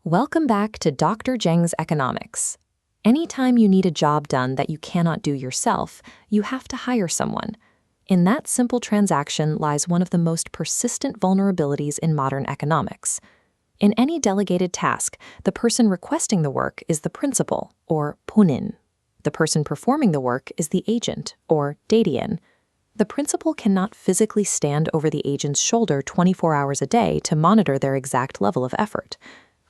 Welcome back to Dr. Zheng's Economics. Anytime you need a job done that you cannot do yourself, you have to hire someone. In that simple transaction lies one of the most persistent vulnerabilities in modern economics. In any delegated task, the person requesting the work is the principal, or 본인. The person performing the work is the agent, or 대리인. The principal cannot physically stand over the agent's shoulder 24 hours a day to monitor their exact level of effort.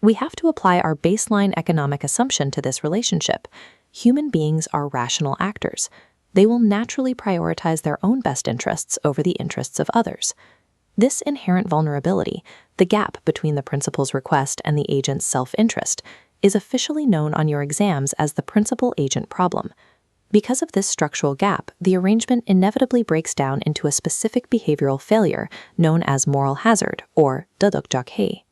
We have to apply our baseline economic assumption to this relationship. Human beings are rational actors. They will naturally prioritize their own best interests over the interests of others. This inherent vulnerability, the gap between the principal's request and the agent's self-interest, is officially known on your exams as the principal-agent problem. Because of this structural gap, the arrangement inevitably breaks down into a specific behavioral failure known as moral hazard, or 도덕적해이.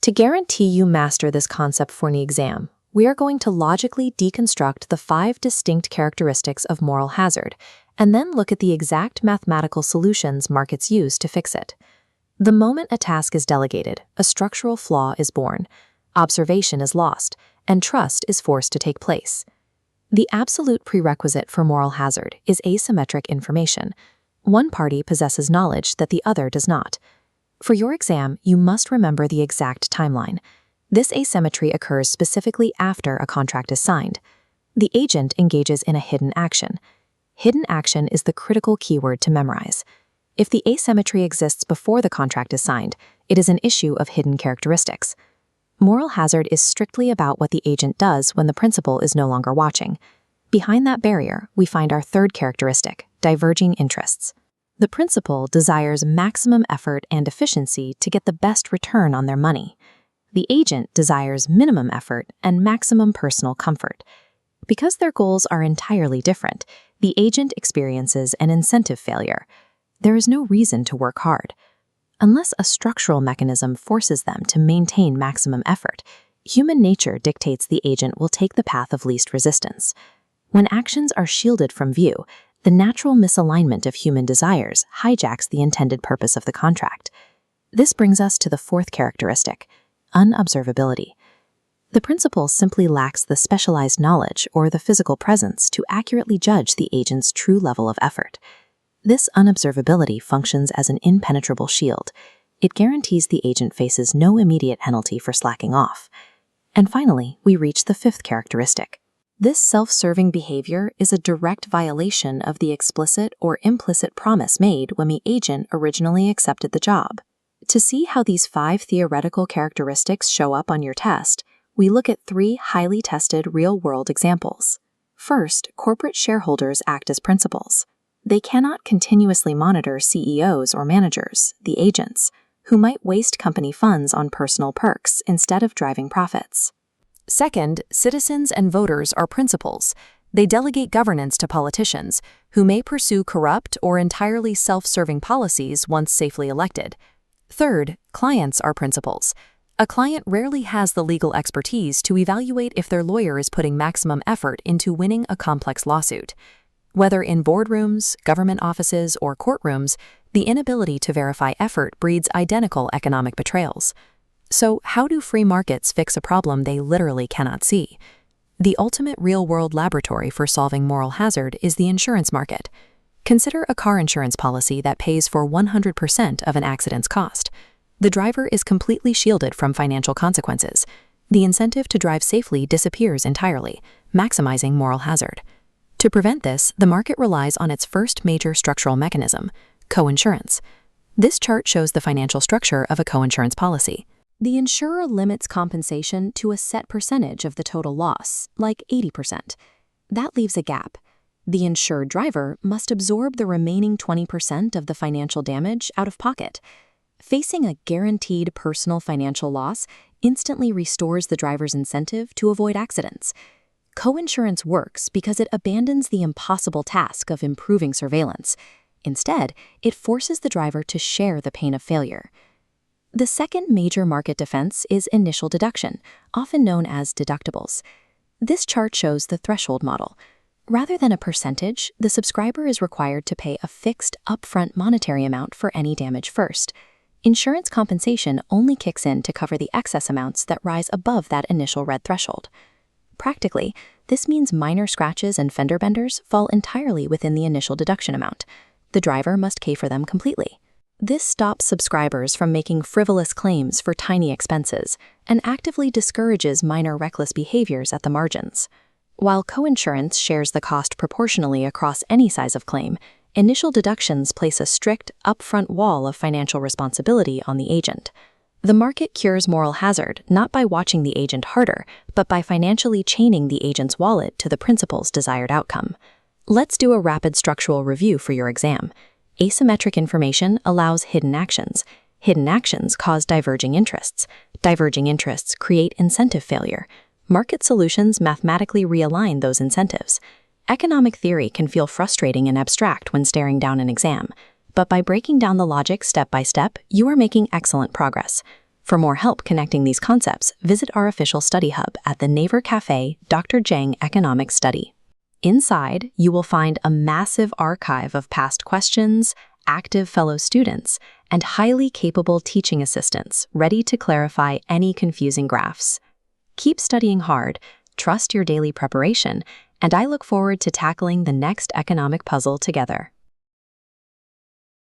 To guarantee you master this concept for the exam, we are going to logically deconstruct the 5 distinct characteristics of moral hazard, and then look at the exact mathematical solutions markets use to fix it. The moment a task is delegated, a structural flaw is born, observation is lost, and trust is forced to take place. The absolute prerequisite for moral hazard is asymmetric information. One party possesses knowledge that the other does not. For your exam, you must remember the exact timeline. This asymmetry occurs specifically after a contract is signed. The agent engages in a hidden action. Hidden action is the critical keyword to memorize. If the asymmetry exists before the contract is signed, it is an issue of hidden characteristics. Moral hazard is strictly about what the agent does when the principal is no longer watching. Behind that barrier, we find our third characteristic, diverging interests. The principal desires maximum effort and efficiency to get the best return on their money. The agent desires minimum effort and maximum personal comfort. Because their goals are entirely different, the agent experiences an incentive failure. There is no reason to work hard. Unless a structural mechanism forces them to maintain maximum effort, human nature dictates the agent will take the path of least resistance. When actions are shielded from view, the natural misalignment of human desires hijacks the intended purpose of the contract. This brings us to the fourth characteristic, unobservability. The principal simply lacks the specialized knowledge or the physical presence to accurately judge the agent's true level of effort. This unobservability functions as an impenetrable shield. It guarantees the agent faces no immediate penalty for slacking off. And finally, we reach the fifth characteristic. This self-serving behavior is a direct violation of the explicit or implicit promise made when the agent originally accepted the job. To see how these 5 theoretical characteristics show up on your test, we look at 3 highly tested real-world examples. First, corporate shareholders act as principals. They cannot continuously monitor CEOs or managers, the agents, who might waste company funds on personal perks instead of driving profits. Second, citizens and voters are principals. They delegate governance to politicians, who may pursue corrupt or entirely self-serving policies once safely elected. Third, clients are principals. A client rarely has the legal expertise to evaluate if their lawyer is putting maximum effort into winning a complex lawsuit. Whether in boardrooms, government offices, or courtrooms, the inability to verify effort breeds identical economic betrayals. So, how do free markets fix a problem they literally cannot see? The ultimate real-world laboratory for solving moral hazard is the insurance market. Consider a car insurance policy that pays for 100% of an accident's cost. The driver is completely shielded from financial consequences. The incentive to drive safely disappears entirely, maximizing moral hazard. To prevent this, the market relies on its first major structural mechanism, coinsurance. This chart shows the financial structure of a coinsurance policy. The insurer limits compensation to a set percentage of the total loss, like 80%. That leaves a gap. The insured driver must absorb the remaining 20% of the financial damage out of pocket. Facing a guaranteed personal financial loss instantly restores the driver's incentive to avoid accidents. Coinsurance works because it abandons the impossible task of improving surveillance. Instead, it forces the driver to share the pain of failure. The second major market defense is initial deduction, often known as deductibles. This chart shows the threshold model. Rather than a percentage, the subscriber is required to pay a fixed upfront monetary amount for any damage first. Insurance compensation only kicks in to cover the excess amounts that rise above that initial red threshold. Practically, this means minor scratches and fender benders fall entirely within the initial deduction amount. The driver must pay for them completely. This stops subscribers from making frivolous claims for tiny expenses and actively discourages minor reckless behaviors at the margins. While coinsurance shares the cost proportionally across any size of claim, initial deductions place a strict, upfront wall of financial responsibility on the agent. The market cures moral hazard not by watching the agent harder, but by financially chaining the agent's wallet to the principal's desired outcome. Let's do a rapid structural review for your exam. Asymmetric information allows hidden actions. Hidden actions cause diverging interests. Diverging interests create incentive failure. Market solutions mathematically realign those incentives. Economic theory can feel frustrating and abstract when staring down an exam, but by breaking down the logic step by step, you are making excellent progress. For more help connecting these concepts, visit our official study hub at the Naver Cafe Dr. Jang Economics Study. Inside, you will find a massive archive of past questions, active fellow students, and highly capable teaching assistants ready to clarify any confusing graphs. Keep studying hard, trust your daily preparation, and I look forward to tackling the next economic puzzle together.